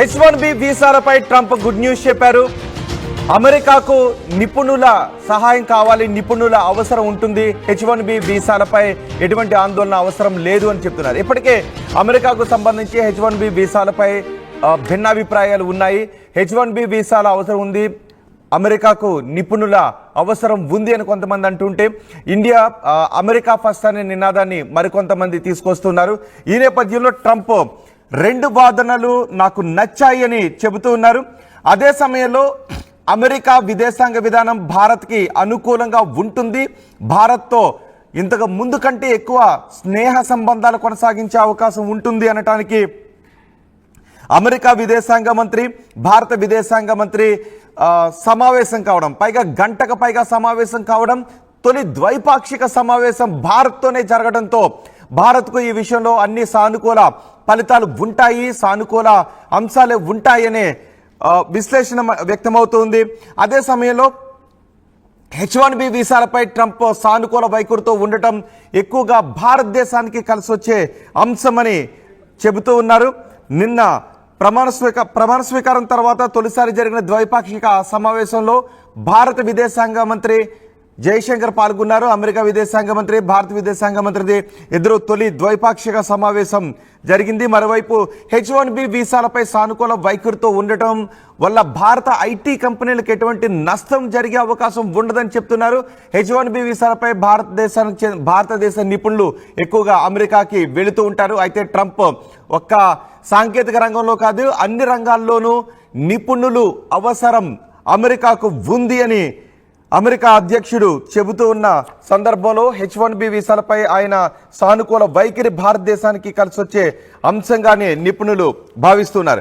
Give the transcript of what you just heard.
H1B వీసాలపై Trump good news చెప్పారు. అమెరికాకు నిపుణుల సహాయం కావాలి, నిపుణుల అవసరం ఉంటుంది. H1B వీసాలపై ఎటువంటి ఆందోళన అవసరం లేదు అని చెప్తున్నారు. ఇప్పటికే అమెరికాకు సంబంధించి H1B వీసాలపై భిన్నాభిప్రాయాలు ఉన్నాయి. H1B వీసాల అవసరం ఉంది, అమెరికాకు నిపుణుల అవసరం ఉంది అని కొంతమంది అంటుంటే, ఇండియా అమెరికా ఫస్ట్ అనే నినాదాన్ని మరికొంతమంది తీసుకొస్తున్నారు. ఈ నేపథ్యంలో ట్రంప్ రెండు వాదనలు నాకు నచ్చాయి అని చెబుతూ ఉన్నారు. అదే సమయంలో అమెరికా విదేశాంగ విధానం భారత్కి అనుకూలంగా ఉంటుంది, భారత్తో ఇంతకు ముందు కంటే ఎక్కువ స్నేహ సంబంధాలు కొనసాగించే అవకాశం ఉంటుంది అనటానికి అమెరికా విదేశాంగ మంత్రి, భారత విదేశాంగ మంత్రి సమావేశం కావడం, పైగా గంటకు పైగా సమావేశం కావడం, తొలి ద్వైపాక్షిక సమావేశం భారత్తోనే జరగడంతో భారత్కు ఈ విషయంలో అన్ని సానుకూల ఫలితాలు ఉంటాయి, సానుకూల అంశాలే ఉంటాయనే విశ్లేషణ వ్యక్తమవుతుంది. అదే సమయంలో H1B వీసాలపై ట్రంప్ సానుకూల వైఖరితో ఉండటం ఎక్కువగా భారతదేశానికి కలిసి వచ్చే అంశమని చెబుతూ ఉన్నారు. నిన్న ప్రమాణ స్వీకారం తర్వాత తొలిసారి జరిగిన ద్వైపాక్షిక సమావేశంలో భారత విదేశాంగ మంత్రి జయశంకర్ పాల్గొన్నారు. అమెరికా విదేశాంగ మంత్రి, భారత విదేశాంగ మంత్రిది ఇద్దరు తొలి ద్వైపాక్షిక సమావేశం జరిగింది. మరోవైపు H1B వీసాలపై సానుకూల వైఖరితో ఉండటం వల్ల భారత ఐటీ కంపెనీలకు ఎటువంటి నష్టం జరిగే అవకాశం ఉండదని చెప్తున్నారు. H1B వీసాలపై భారతదేశ నిపుణులు ఎక్కువగా అమెరికాకి వెళుతూ ఉంటారు. అయితే ట్రంప్ ఒక్క సాంకేతిక రంగంలో కాదు, అన్ని రంగాల్లోనూ నిపుణులు అవసరం అమెరికాకు ఉంది అని అమెరికా అధ్యక్షుడు చెబుతూ ఉన్న సందర్భంలో H1B వీసాలపై ఆయన సానుకూల వైఖరి భారతదేశానికి కలిసి వచ్చే అంశంగానే నిపుణులు భావిస్తున్నారు.